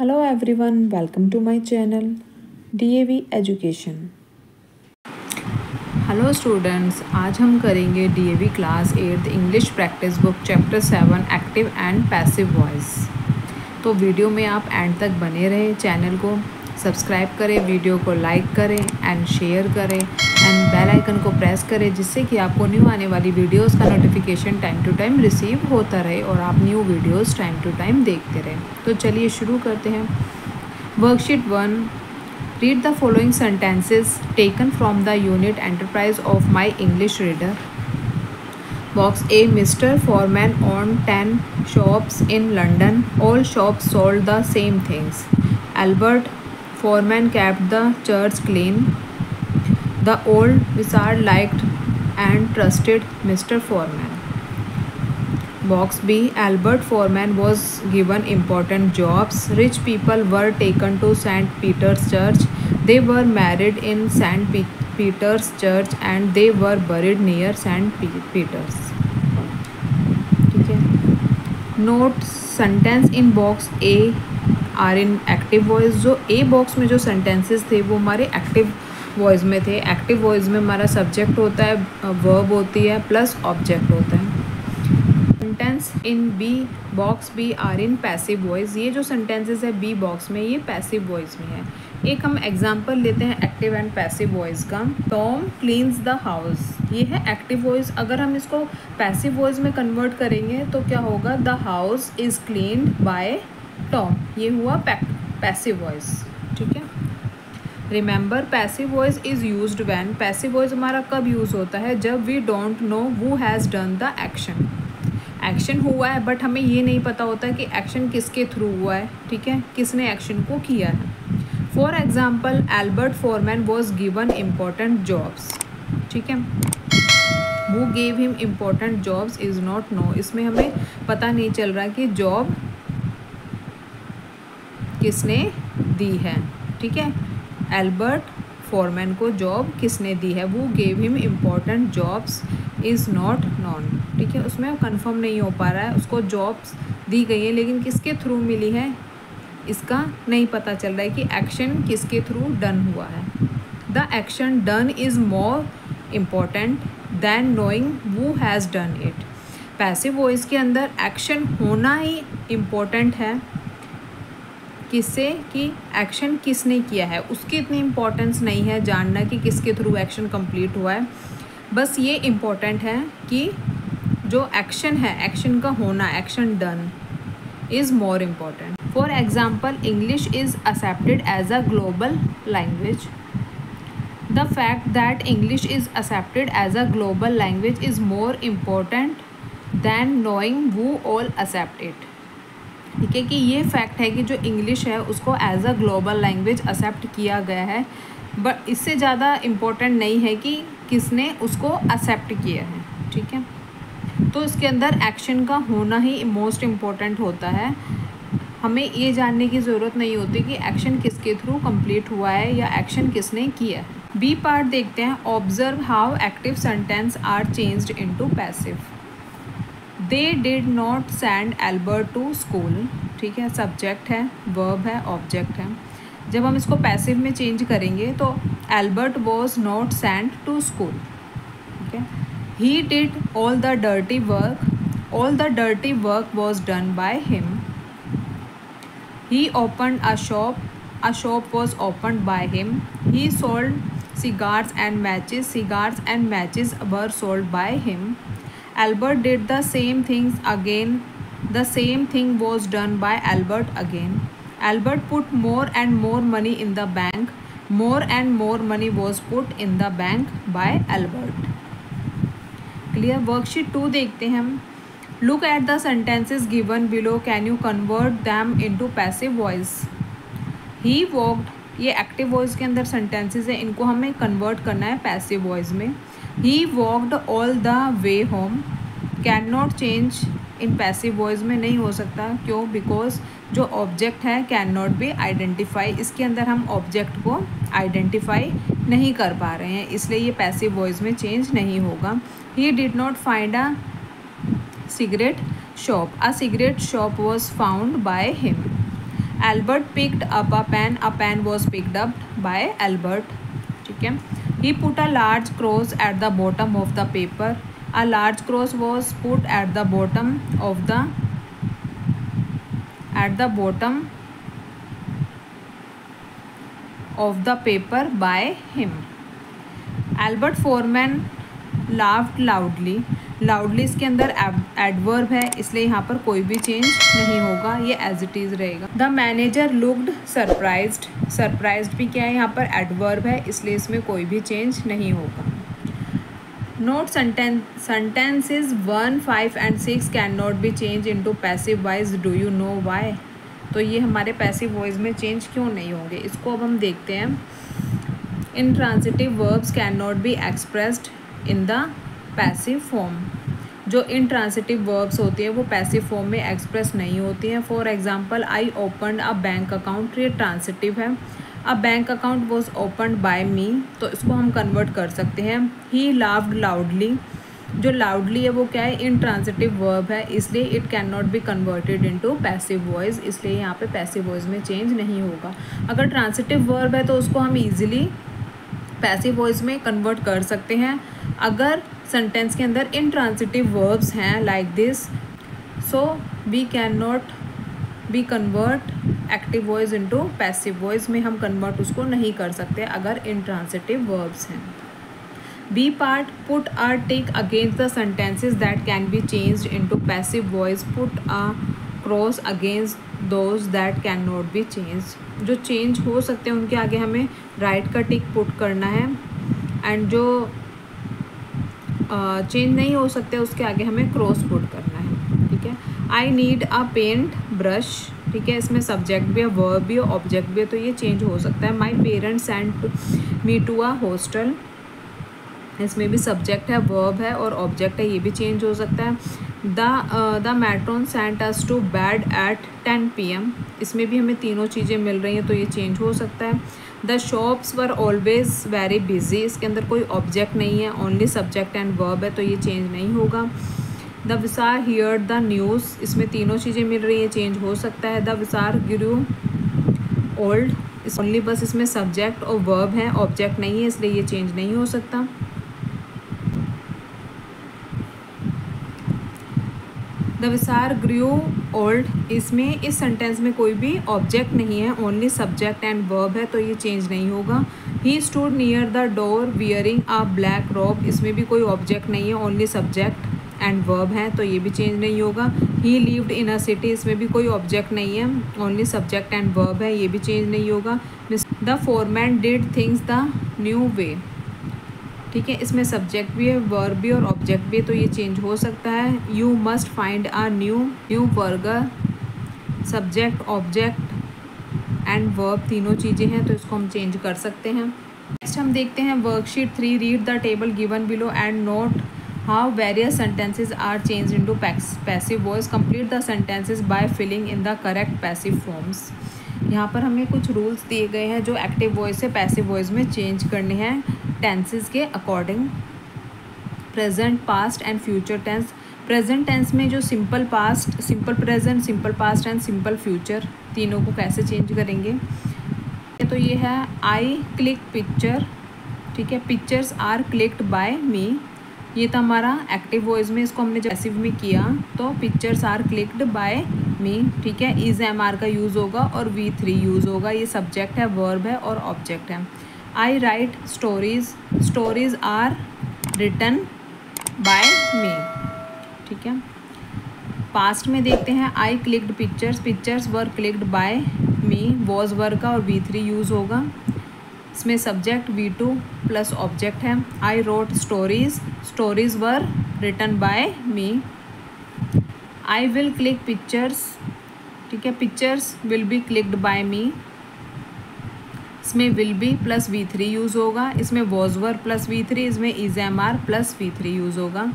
Hello everyone, welcome to my channel DAV Education। Hello students, आज हम करेंगे DAV class 8 English practice book chapter 7 active and passive voice. तो video में आप and तक बने रहें। चैनल को सब्सक्राइब करें, वीडियो को लाइक करें एंड शेयर करें एंड बेल आइकन को प्रेस करें, जिससे कि आपको न्यू आने वाली वीडियोस का notification time to time receive होता रहे और आप new videos time to time देखते रहें। तो चलिए शुरू करते हैं। Worksheet 1, read the following sentences taken from the unit enterprise of my English reader. Box A, Mr. Foreman owned 10 shops in London. All shops sold the same things. Albert Foreman kept the church clean. The old wizard liked and trusted Mr. Foreman. Box B, Albert Foreman was given important jobs. Rich people were taken to St. Peter's Church. They were married in St. Peter's Church and they were buried near St. Peter's। ठीक है। Note sentence in box A are in active voice. जो A box में जो sentences थे वो हमारे active voice में थे। एक्टिव वॉइस में हमारा सब्जेक्ट होता है, वर्ब होती है प्लस ऑब्जेक्ट होता है। Sentence in B box B are in passive voice. ये जो सेंटेंसेस है बी बॉक्स में, ये पैसिव वॉइस में है। एक हम एग्जाम्पल लेते हैं एक्टिव एंड पैसिव वॉइस का। टॉम क्लीन्स द हाउस, ये है एक्टिव वॉइस। अगर हम इसको पैसिव वॉइस में कन्वर्ट करेंगे तो क्या होगा? The house is cleaned by Tom, ये हुआ पैसिव वॉइस। ठीक है। Remember, passive voice is used when, passive voice हमारा कब यूज़ होता है? जब we don't know who has done the action. Action हुआ है बट हमें ये नहीं पता होता कि एक्शन किसके थ्रू हुआ है। ठीक है, किसने एक्शन को किया है। For example, Albert Foreman was given important jobs. ठीक है। Who gave him important jobs is not no, इसमें हमें पता नहीं चल रहा कि जॉब किसने दी है। ठीक है, एल्बर्ट फॉरमैन को जॉब किसने दी है। वो gave him important jobs is not non. ठीक है, उसमें कंफर्म नहीं हो पा रहा है, उसको जॉब्स दी गई है लेकिन किसके थ्रू मिली है इसका नहीं पता चल रहा है कि एक्शन किसके थ्रू डन हुआ है। The action done is more important than knowing who has done it. Passive voice के अंदर एक्शन होना ही इम्पोर्टेंट है, किससे? कि एक्शन किसने किया है, उसकी इतनी इम्पोर्टेंस नहीं है जानना कि किसके थ्रू एक्शन कंप्लीट हुआ है। बस ये इम्पोर्टेंट है कि जो एक्शन है, एक्शन का होना, action done is more important. For example, English is accepted as a global language. The fact that English is accepted as a global language is more important than knowing who all accept it. ठीक है, कि ये fact है कि जो English है उसको as a global language accept किया गया है, बट इससे ज़्यादा इम्पोर्टेंट नहीं है कि किसने उसको एक्सेप्ट किया है। ठीक है, तो इसके अंदर एक्शन का होना ही मोस्ट इम्पोर्टेंट होता है। हमें ये जानने की ज़रूरत नहीं होती कि एक्शन किसके थ्रू कंप्लीट हुआ है या एक्शन किसने किया है। बी पार्ट देखते हैं। Observe how active sentence are changed into passive. They did not send Albert to school. ठीक है, सब्जेक्ट है, वर्ब है, ऑब्जेक्ट है। जब हम इसको पैसिव में चेंज करेंगे तो Albert was not send to school. ठीक है। He did all the dirty work, all the dirty work was done by him. He opened a shop was opened by him. He sold cigars and matches were sold by him. Albert did the same things again. The same thing was done by Albert again. Albert put more and more money in the bank. More and more money was put in the bank by Albert. Clear? Worksheet 2 देखते हैं हम। Look at the sentences given below. Can you convert them into passive voice? He walked, ये active voice के अंदर sentences है, इनको हमें convert करना है पैसिव वॉइस में। He walked all the way home. Can not change in passive voice में नहीं हो सकता। क्यों? बिकॉज जो ऑब्जेक्ट है कैन नॉट बी आइडेंटिफाई, इसके अंदर हम ऑब्जेक्ट को आइडेंटिफाई नहीं कर पा रहे हैं, इसलिए ये पैसिव वॉइस में चेंज नहीं होगा। He did not find a cigarette shop. A cigarette shop was found by him. Albert picked up a pen was picked up by Albert, ठीक है। He put a large cross at the bottom of the paper, a large cross was put at the bottom of the paper by him. Albert Foreman laughed loudly. Loudly इसके अंदर adverb है, इसलिए यहाँ पर कोई भी चेंज नहीं होगा, ये एज इट इज़ रहेगा। The manager looked surprised, surprised भी क्या है, यहाँ पर एडवर्ब है, इसलिए इसमें कोई भी चेंज नहीं होगा। Note sentences 1, 5 and 6 can not be change into passive voice, do you know why? तो ये हमारे पैसिव वॉइस में चेंज क्यों नहीं होंगे, इसको अब हम देखते हैं। Intransitive verbs can not be expressed in the passive form. जो इंट्रांसिटिव वर्ब्स होती है वो पैसिव फॉर्म में एक्सप्रेस नहीं होती हैं। For example, I opened a bank account, ये ट्रांसिटिव है। A bank account was opened by me, तो इसको हम कन्वर्ट कर सकते हैं। ही लाफ्ड लाउडली, जो लाउडली है वो क्या है, इंट्रांसिटिव वर्ब है, इसलिए it can not be converted into passive voice, इसलिए यहाँ पे पैसिव वॉइस में चेंज नहीं होगा। अगर ट्रांसिटिव वर्ब है तो उसको हम इजीली पैसिव वॉइस में कन्वर्ट कर सकते हैं। अगर सेंटेंस के अंदर इंट्रांसिटिव वर्ब्स हैं like this, so we can not be convert active voice into passive voice में हम कन्वर्ट उसको नहीं कर सकते अगर इंट्रांसिटिव वर्ब्स हैं। B part, put a tick against the sentences that can be changed into passive voice, put a cross against those that can not be changed. जो change हो सकते हैं उनके आगे हमें राइट का टिक पुट करना है, एंड जो चेंज नहीं हो सकते उसके आगे हमें क्रॉस पुट करना है, ठीक है। I need a paint brush, ठीक है, इसमें सब्जेक्ट भी है, वर्ब भी है, ऑब्जेक्ट भी है, तो ये चेंज हो सकता है। My parents sent me to a hostel, इसमें भी सब्जेक्ट है, वर्ब है और ऑब्जेक्ट है, ये भी चेंज हो सकता है। The matron sent us to bed at 10 PM, इसमें भी हमें तीनों चीज़ें मिल रही हैं तो ये चेंज हो सकता है। The shops were always very busy, इसके अंदर कोई ऑब्जेक्ट नहीं है, ओनली सब्जेक्ट एंड वर्ब है, तो ये चेंज नहीं होगा। द विसार हियर द न्यूज़, इसमें तीनों चीज़ें मिल रही हैं, चेंज हो सकता है। द विसार ग्रू ओल्ड, इस ओनली बस इसमें सब्जेक्ट और वर्ब है, ऑब्जेक्ट नहीं है, इसलिए ये चेंज नहीं हो सकता। द विसार ग्रू ओल्ड, इसमें इस सेंटेंस में कोई भी ऑब्जेक्ट नहीं है, ओनली सब्जेक्ट एंड वर्ब है, तो ये चेंज नहीं होगा। He stood near the door wearing a black robe, इसमें भी कोई ऑब्जेक्ट नहीं है, ओनली सब्जेक्ट एंड वर्ब है, तो ये भी चेंज नहीं होगा। ही लिव्ड इन अ सिटी, इसमें भी कोई ऑब्जेक्ट नहीं है, ओनली सब्जेक्ट एंड वर्ब है, ये भी चेंज नहीं होगा। The foreman did things the new way, ठीक है, इसमें सब्जेक्ट भी है, वर्ब भी और ऑब्जेक्ट भी है, तो ये चेंज हो सकता है। You must find a new burger, subject object and verb तीनों चीज़ें हैं, तो इसको हम चेंज कर सकते हैं। नेक्स्ट हम देखते हैं worksheet 3, read the table given below and note how various sentences are change into passive voice, complete the sentences by filling in the correct passive forms. यहाँ पर हमें कुछ रूल्स दिए गए हैं जो एक्टिव वॉइस से पैसिव वॉइस में चेंज करने हैं टेंसेस के according. Present, past and future tense. प्रेजेंट टेंस में जो simple past, simple present, simple past and simple future, तीनों को कैसे चेंज करेंगे। तो ये है आई क्लिक पिक्चर, ठीक है, पिक्चर्स आर क्लिक्ड बाय मी, ये था हमारा एक्टिव वॉइस में, इसको हमने पैसिव में किया तो pictures are clicked by me, ठीक है। इज MR का यूज़ होगा और V3 यूज़ होगा, ये सब्जेक्ट है, वर्ब है और ऑब्जेक्ट है। I write stories, stories are written by me, ठीक है। पास्ट में देखते हैं, I clicked pictures, pictures were clicked by me, was were का और V3 यूज़ होगा, इसमें सब्जेक्ट V2 प्लस ऑब्जेक्ट है। I wrote stories, stories were written by me. I will click pictures, ठीक है, pictures will be clicked by me, इसमें will B plus V3 use होगा, इसमें वॉज वर प्लस V3, इसमें is MR plus V3 use होगा।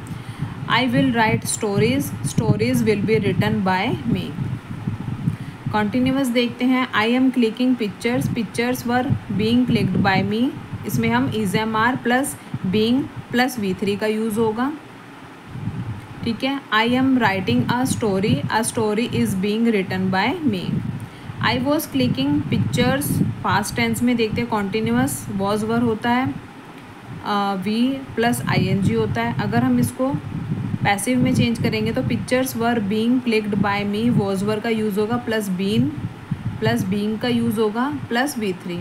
I will write stories, stories will be written by me. Continuous देखते हैं, I am clicking pictures, pictures were being clicked by me, इसमें हम is MR plus being plus V3 का use होगा, ठीक है। I am writing a story is being written by me. I was clicking pictures, past tense में देखते हैं continuous was were होता है, वी प्लस ING होता है। अगर हम इसको पैसिव में चेंज करेंगे तो pictures were being clicked by me, was were का यूज़ होगा प्लस बीइंग का यूज़ होगा plus V3।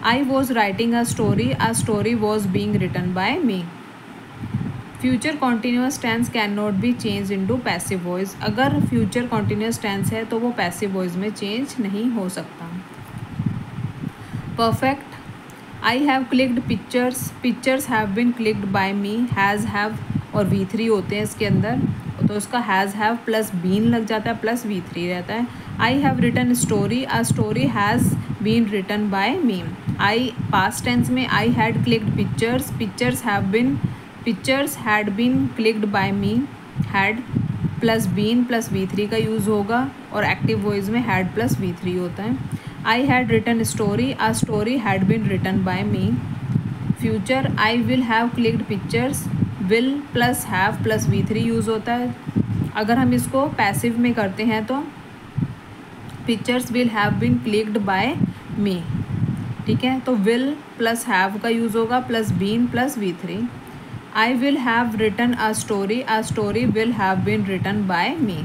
I was writing a story was being written by me. Future continuous tense can not be change into passive voice. अगर future continuous tense है तो वो passive voice में change नहीं हो सकता। Perfect, I have clicked pictures have been clicked by me, has have और V3 होते हैं इसके अंदर, तो उसका हैज़ हैव प्लस बीन लग जाता है प्लस V3 रहता है। I have written story, a story has been written by me. I past tense में I had clicked pictures had been clicked by me, had plus been plus V3 का use होगा और active voice में had plus V3 होता है। I had written story, a story had been written by me. Future, I will have clicked pictures, will plus have plus V3 use होता है। अगर हम इसको पैसिव में करते हैं तो pictures will have been clicked by me, ठीक है, तो विल प्लस हैव का यूज़ होगा plus been plus V3। I will have written a story will have been written by me.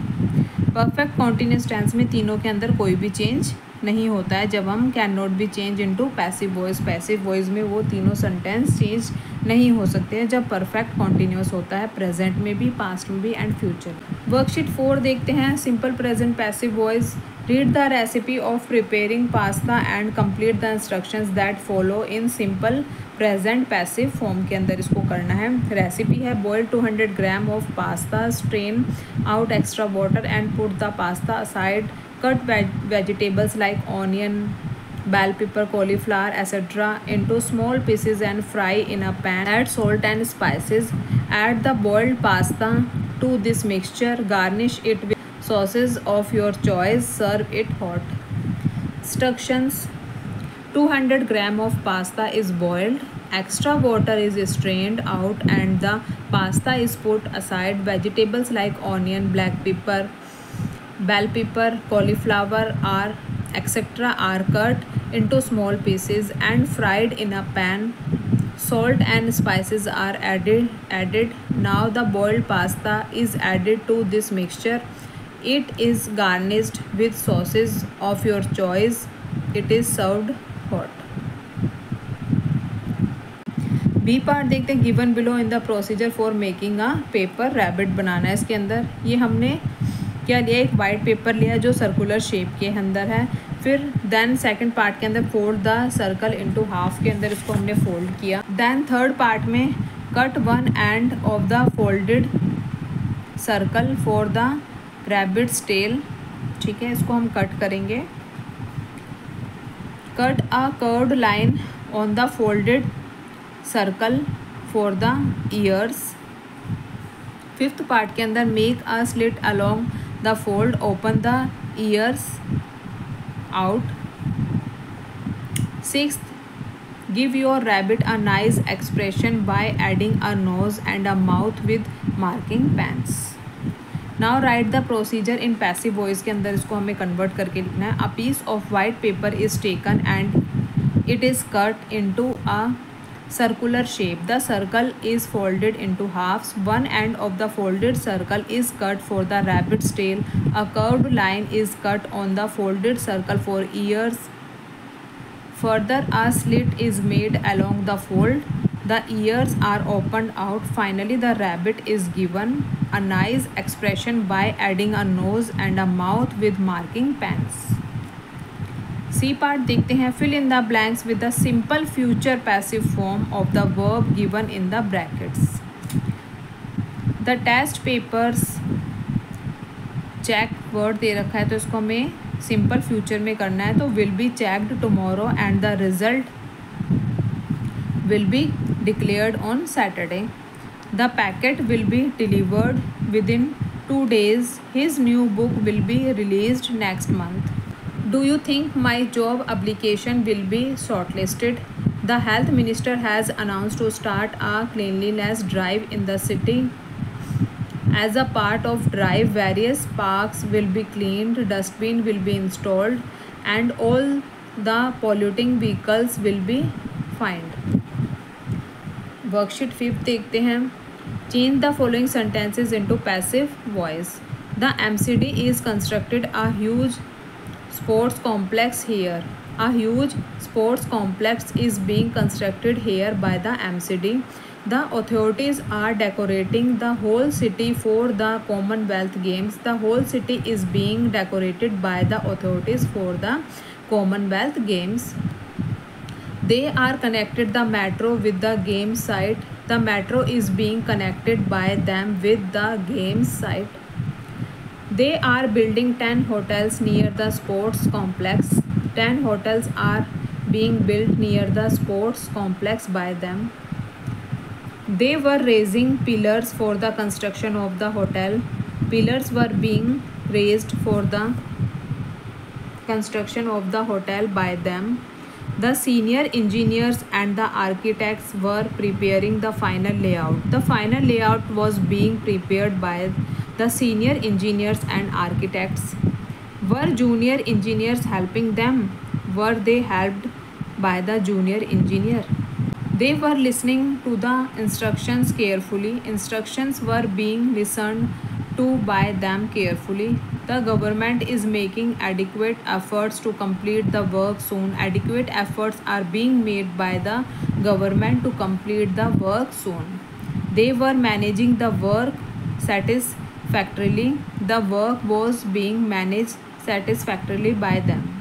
Perfect continuous tense में तीनों के अंदर कोई भी चेंज नहीं होता है जब हम can not be change into passive voice. Passive voice में वो तीनों सेंटेंस चेंज नहीं हो सकते हैं जब परफेक्ट कॉन्टीन्यूस होता है, प्रेजेंट में भी, पास्ट में भी एंड फ्यूचर। वर्कशीट 4 देखते हैं, simple present passive voice. Read the recipe of preparing pasta and complete the instructions that follow in simple present passive form के अंदर इसको करना है। रेसिपी है boil 200 gram of pasta, strain out extra water and put the pasta aside, cut vegetables like onion, bell pepper, cauliflower, etc. into small pieces and fry in a pan. Add salt and spices. Add the boiled pasta to this mixture. Garnish it with sauces of your choice. Serve it hot. Instructions: 200 gram of pasta is boiled. Extra water is strained out and the pasta is put aside. Vegetables like onion, black pepper, bell pepper, cauliflower are etc. are cut into small pieces and fried in a pan. Salt and spices are added. Now the boiled pasta is added to this mixture. It is garnished with sauces of your choice. It is served hot. B part देखते हैं, given below in the procedure for making a paper rabbit बनाना है। इसके अंदर ये हमने क्या लिया, एक वाइट पेपर लिया जो सर्कुलर शेप के अंदर है। फिर देन सेकंड पार्ट के अंदर fold the circle into half के अंदर इसको हमने फोल्ड किया। देन थर्ड पार्ट में cut one end of the folded circle for the rabbit's tail, ठीक है, इसको हम कट करेंगे। Cut a curved line on the folded circle for the ears. Fifth part के अंदर make a slit along the fold, open the ears out. Sixth, give your rabbit a nice expression by adding a nose and a mouth with marking pens. Now write the procedure in passive voice के अंदर इसको हमें convert करके लिखना है। A piece of white paper is taken and it is cut into a circular shape. The circle is folded into halves. One end of the folded circle is cut for the rabbit's tail. A curved line is cut on the folded circle for ears. Further, a slit is made along the fold. The ears are opened out. Finally, the rabbit is given a nice expression by adding a nose and a mouth with marking pens. C part देखते हैं, fill in the blanks with the simple future passive form of the verb given in the brackets. The test papers check word दे रखा है तो इसको हमें simple future में करना है, तो will be checked tomorrow and the result will be declared on Saturday. The packet will be delivered with in 2 days. His new book will be released next month. Do you think my job application will be shortlisted? The health minister has announced to start a cleanliness drive in the city. As a part of drive, various parks will be cleaned, dustbin will be installed, and all the polluting vehicles will be fined. Worksheet 5 देखते हैं. Change the following sentences into passive voice. The MCD is constructed a huge sports complex here. A huge sports complex is being constructed here by the MCD. The authorities are decorating the whole city for the Commonwealth Games. The whole city is being decorated by the authorities for the Commonwealth Games. They are connected the metro with the game site. The metro is being connected by them with the game site. They are building 10 hotels near the sports complex. 10 hotels are being built near the sports complex by them. They were raising pillars for the construction of the hotel. Pillars were being raised for the construction of the hotel by them. The senior engineers and the architects were preparing the final layout. The final layout was being prepared by the senior engineers and architects. Were junior engineers helping them? Were they helped by the junior engineer? They were listening to the instructions carefully. Instructions were being listened to by them carefully. The government is making adequate efforts to complete the work soon. Adequate efforts are being made by the government to complete the work soon. They were managing the work satisfactorily. The work was being managed satisfactorily by them.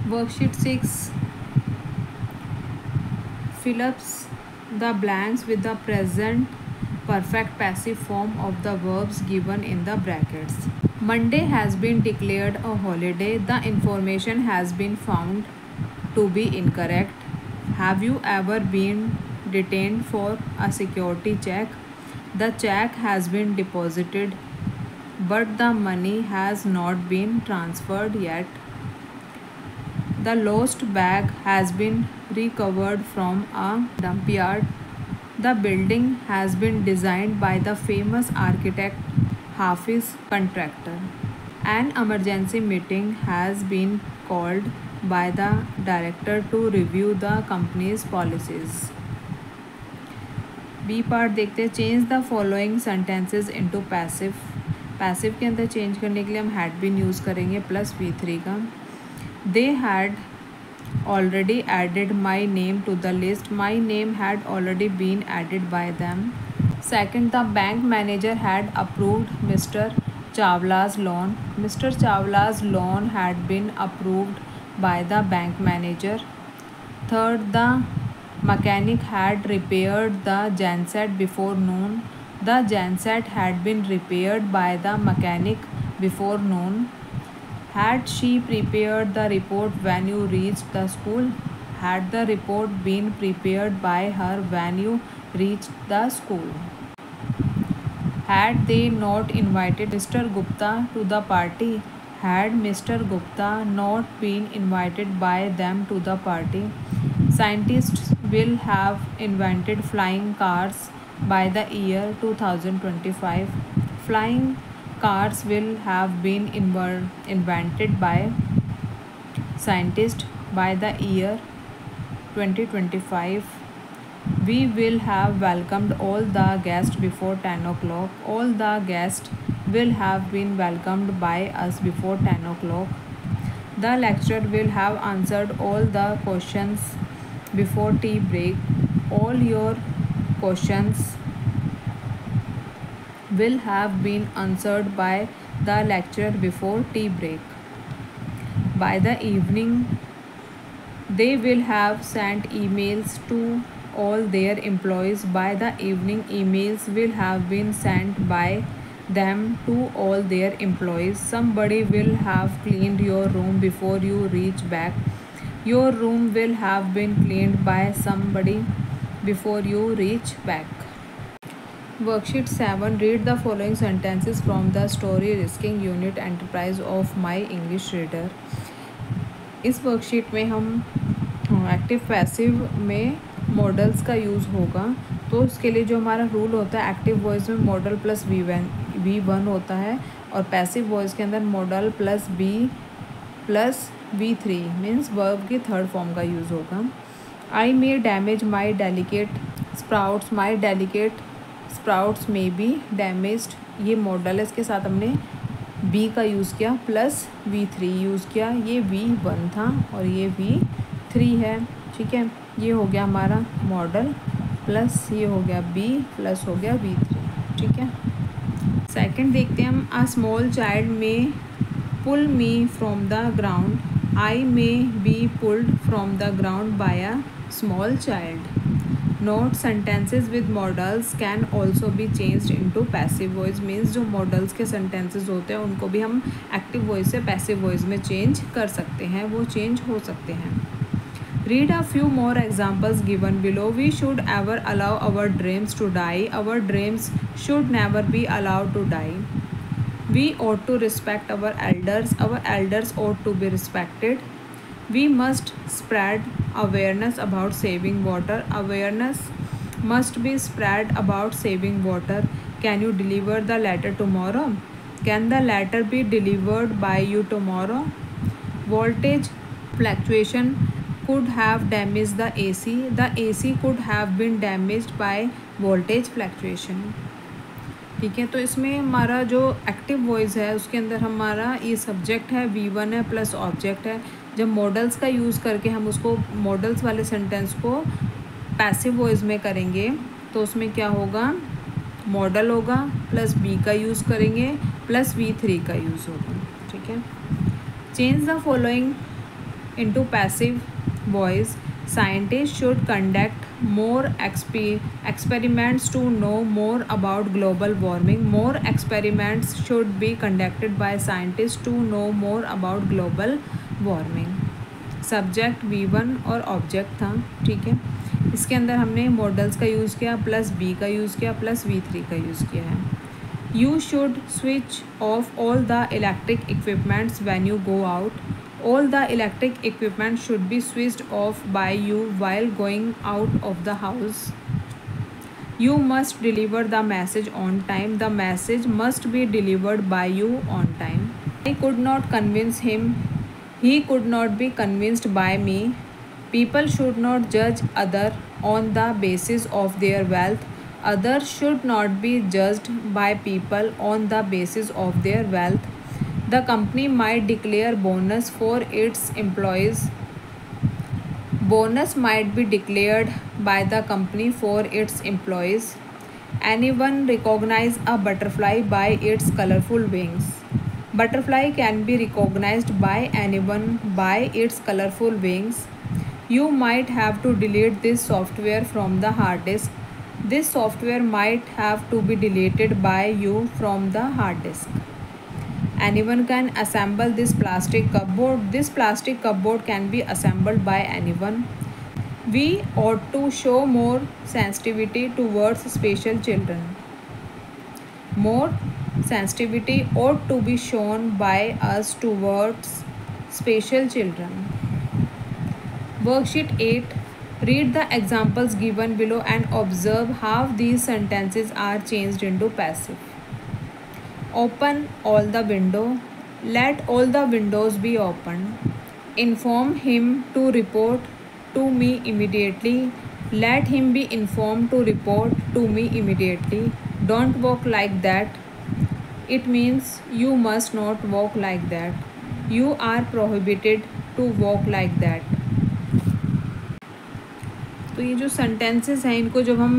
Worksheet 6. Fill up the blanks with the present perfect passive form of the verbs given in the brackets. Monday has been declared a holiday. The information has been found to be incorrect. Have you ever been detained for a security check? The check has been deposited, but the money has not been transferred yet. The lost bag has been recovered from a dump yard. The building has been designed by the famous architect Hafiz Contractor. An emergency meeting has been called by the director to review the company's policies. B part देखते हैं. Change the following sentences into passive. Passive के अंदर change करने के लिए हम had been use करेंगे plus V3 का. They had already added my name to the list. My name had already been added by them. Second, the bank manager had approved Mr. Chawla's loan. Mr. Chawla's loan had been approved by the bank manager. Third, the mechanic had repaired the genset before noon. The genset had been repaired by the mechanic before noon. Had she prepared the report when you reached the school? Had the report been prepared by her when you reached the school? Had they not invited Mr. Gupta to the party? Had Mr. Gupta not been invited by them to the party? Scientists will have invented flying cars by the year 2025. Flying cars will have been invented by scientists by the year 2025. We will have welcomed all the guests before 10 o'clock. All the guests will have been welcomed by us before 10 o'clock. The lecturer will have answered all the questions before tea break. All your questions will have been answered by the lecturer before tea break. By the evening, they will have sent emails to all their employees. By the evening, emails will have been sent by them to all their employees. Somebody will have cleaned your room before you reach back. Your room will have been cleaned by somebody before you reach back. Worksheet 7. Read the following sentences from the story Risking Unit Enterprise of My English Reader. इस worksheet में हम active passive में models का use होगा. तो इसके लिए जो हमारा रूल होता है एक्टिव वॉइस में मॉडल प्लस V1 होता है. और पैसिव वॉइस के अंदर model plus be plus V3 means verb की थर्ड फॉर्म का यूज़ होगा। I may damage my delicate sprouts, my delicate sprouts may be damaged, ये मॉडल है, इसके साथ हमने बी का यूज़ किया प्लस V3 यूज़ किया, ये V1 था और ये V3 है। ठीक है, ये हो गया हमारा मॉडल प्लस ये हो गया बी प्लस हो गया V3। ठीक है, सेकंड देखते हैं हम। अ small child may pull me from the ground, I may be pulled from the ground by a small child. Note sentences with models can also be changed into passive voice, means जो models के sentences होते हैं उनको भी हम active voice से passive voice में change कर सकते हैं, वो चेंज हो सकते हैं। Read a few more examples given below. We should ever allow our dreams to die. Our dreams should never be allowed to die. We ought to respect our elders. Our elders ought to be respected. We must spread awareness about saving water. Awareness must be spread about saving water. Can you deliver the letter tomorrow? Can the letter be delivered by you tomorrow? Voltage fluctuation could have damaged the AC. The AC could have been damaged by voltage fluctuation. ठीक है, तो इसमें हमारा जो active voice है उसके अंदर हमारा ये सब्जेक्ट है V1 है प्लस ऑब्जेक्ट है। जब मॉडल्स का यूज़ करके हम उसको मॉडल्स वाले सेंटेंस को पैसिव वॉइस में करेंगे तो उसमें क्या होगा, मॉडल होगा प्लस बी का यूज़ करेंगे प्लस V3 का यूज़ होगा। ठीक है, change the following into passive voice. Scientists should conduct more experiments to know more about global warming. More experiments should be conducted by scientists to know more about global warming. Subject V1 और object था। ठीक है, इसके अंदर हमने models का use किया plus B का यूज़ किया प्लस V3 का यूज़ किया है। You should switch off all the electric equipments when you go out. All the electric equipment should be switched off by you while going out of the house. You must deliver the message on time. The message must be delivered by you on time. I could not convince him. He could not be convinced by me. People should not judge others on the basis of their wealth. Others should not be judged by people on the basis of their wealth. The company might declare bonus for its employees. Bonus might be declared by the company for its employees. Anyone recognize a butterfly by its colorful wings. Butterfly can be recognized by anyone by its colorful wings. You might have to delete this software from the hard disk. This software might have to be deleted by you from the hard disk. Anyone can assemble this plastic cupboard. This plastic cupboard can be assembled by anyone. We ought to show more sensitivity towards special children. More sensitivity ought to be shown by us towards special children. Worksheet 8. Read the examples given below and observe how these sentences are changed into passive. Open all the window. Let all the windows be opened. Inform him to report to me immediately. Let him be informed to report to me immediately. Don't walk like that. It means you must not walk like that. You are prohibited to walk like that. तो ये जो sentences हैं इनको जब हम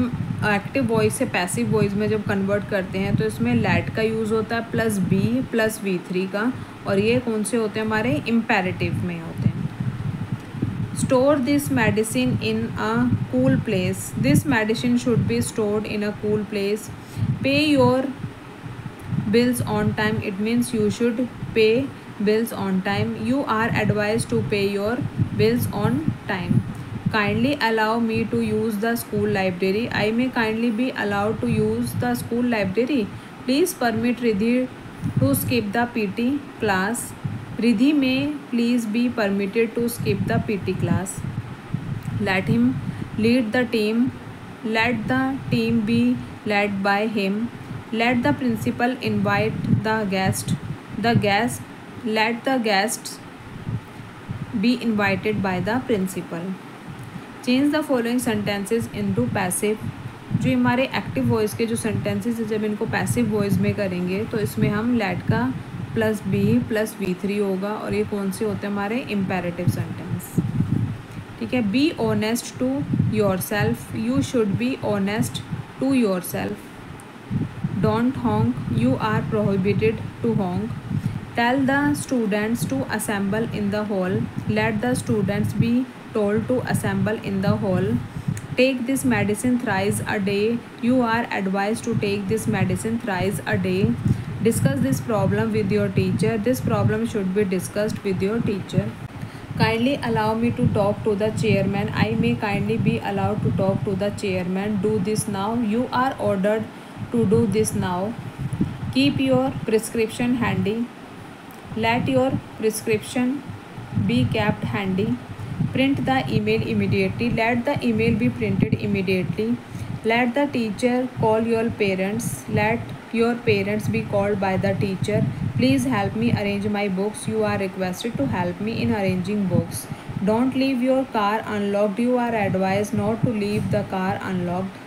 active voice से passive voice में जब कन्वर्ट करते हैं तो इसमें लेट का यूज़ होता है प्लस बी प्लस V3 का, और ये कौन से होते हैं हमारे इम्पेरेटिव में होते हैं। Store this medicine in a cool place. This medicine should be stored in a cool place. Pay your bills on time. It means you should pay bills on time. You are advise to pay your bills on time. Kindly allow me to use the school library. I may kindly be allowed to use the school library. Please permit Riddhi to skip the PT class. Riddhi may please be permitted to skip the PT class. Let him lead the team. Let the team be led by him. Let the principal invite let the guests be invited by the principal. Change the following sentences into passive. जो हमारे active voice के जो sentences है जब इनको passive voice में करेंगे तो इसमें हम लेट का प्लस बी प्लस V3 होगा और ये कौन से होते हैं हमारे इम्पेरेटिव सेंटेंस। ठीक है, be honest to yourself, you should be honest to yourself. Don't honk, you are prohibited to honk. Tell the students to assemble in the hall, let the students be told to assemble in the hall. Take this medicine thrice a day, you are advised to take this medicine thrice a day. Discuss this problem with your teacher, this problem should be discussed with your teacher. Kindly allow me to talk to the chairman, I may kindly be allowed to talk to the chairman. Do this now, you are ordered to do this now. Keep your prescription handy, let your prescription be kept handy. Print the email immediately, let the email be printed immediately. Let the teacher call your parents, let your parents be called by the teacher. Please help me arrange my books, you are requested to help me in arranging books. Don't leave your car unlocked, you are advised not to leave the car unlocked.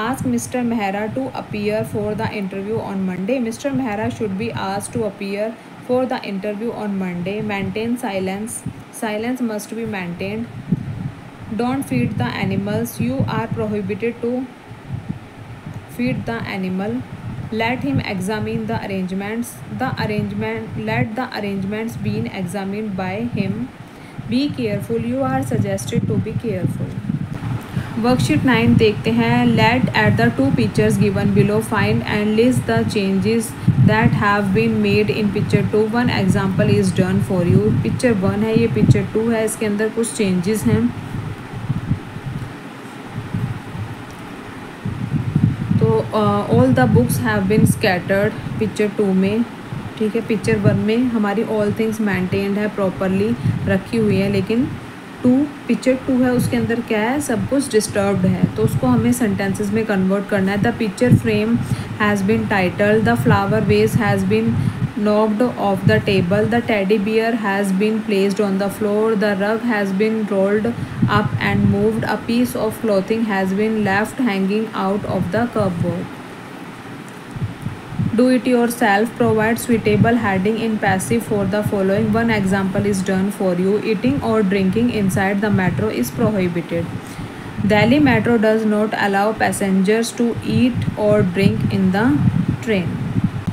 Ask Mr. Mehra to appear for the interview on Monday, Mr. Mehra should be asked to appear for the interview on Monday. Maintain silence, silence must be maintained. Don't feed the animals, you are prohibited to feed the animal. Let him examine the arrangements, let the arrangements be examined by him. Be careful, you are suggested to be careful. Worksheet 9 देखते हैं। Let at the two pictures given below find and list the changes that have been made in picture 2, one example is done for you. Picture 1 है, ये picture 2 है, इसके अंदर कुछ changes हैं। तो all the books have been scattered picture 2 में। ठीक है, पिक्चर 1 में हमारी ऑल थिंग्स मेंटेन्ड है, प्रॉपरली रखी हुई है, लेकिन पिक्चर 2 है उसके अंदर क्या है, सब कुछ डिस्टर्ब्ड है, तो उसको हमें सेंटेंसेस में कन्वर्ट करना है। The picture frame has been titled, the flower vase has been knocked off the table, the teddy bear has been placed on the floor, the rug has been rolled up and moved, a piece of clothing has been left hanging out of the cupboard. Do it yourself, provide suitable heading in passive for the following, one example is done for you. Eating or drinking inside the metro is prohibited. Delhi Metro does not allow passengers to eat or drink in the train.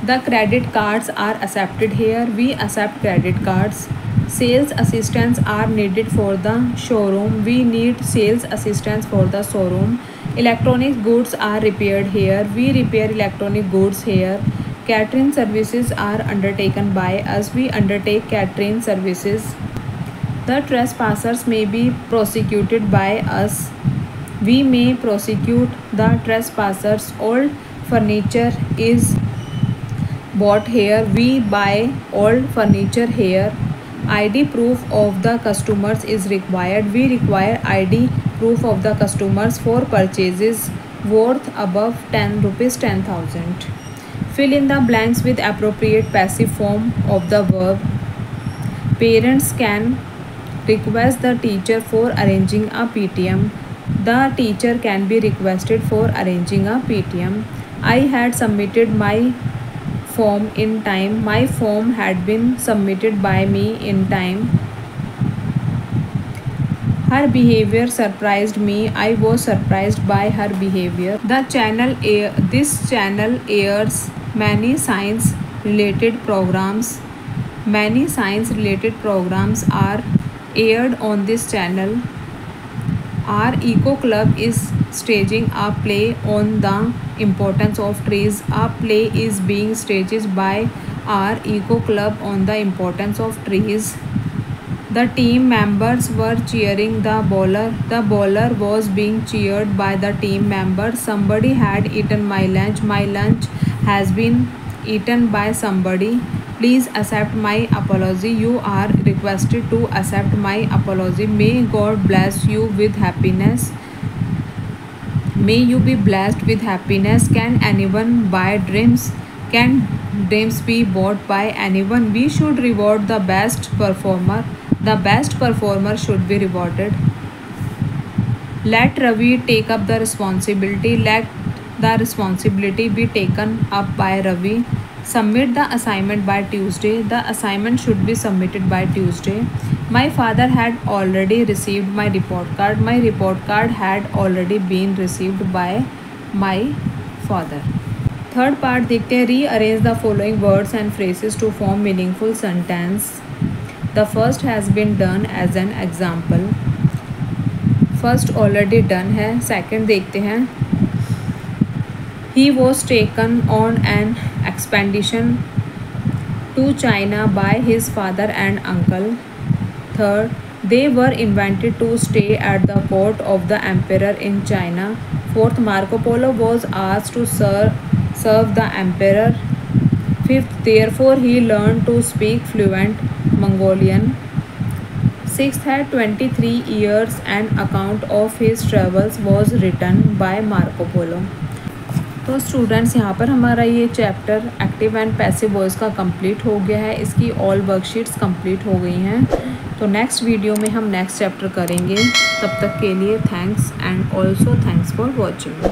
The credit cards are accepted here, we accept credit cards. Sales assistants are needed for the showroom, we need sales assistants for the showroom. Electronic goods are repaired here, we repair electronic goods here. Catering services are undertaken by us, we undertake catering services. The trespassers may be prosecuted by us, we may prosecute the trespassers. Old furniture is bought here, we buy old furniture here. ID proof of the customers is required, we require ID proof of the customers for purchases worth above 10 rupees 10,000. Fill in the blanks with appropriate passive form of the verb. Parents can request the teacher for arranging a PTM, the teacher can be requested for arranging a PTM. I had submitted my form in time, my form had been submitted by me in time. Her behavior surprised me, I was surprised by her behavior. This channel airs many science related programs, many science related programs are aired on this channel. Our eco club is staging a play on the importance of trees, a play is being staged by our eco club on the importance of trees. The team members were cheering the bowler was being cheered by the team members. Somebody had eaten my lunch has been eaten by somebody. Please accept my apology, you are requested to accept my apology. May God bless you with happiness, may you be blessed with happiness. Can anyone buy dreams, can dreams be bought by anyone. We should reward the best performer. The best performer should be rewarded. Let Ravi take up the responsibility. Let the responsibility be taken up by Ravi. Submit the assignment by Tuesday. The assignment should be submitted by Tuesday. My father had already received my report card. My report card had already been received by my father. Third part देखते हैं. Rearrange the following words and phrases to form meaningful sentence. The first has been done as an example. First already done है. Second देखते हैं. He was taken on an expedition to China by his father and uncle. Third, they were invited to stay at the court of the emperor in China. Fourth, Marco Polo was asked to serve the emperor. Fifth, therefore he learned to speak fluent Mongolian. Sixth, had 23 years an account of his travels was written by Marco Polo. तो students यहाँ पर हमारा ये chapter active and passive voice का complete हो गया है. इसकी ऑल वर्कशीट्स कंप्लीट हो गई हैं. तो नेक्स्ट वीडियो में हम नेक्स्ट चैप्टर करेंगे. तब तक के लिए thanks and also thanks for watching.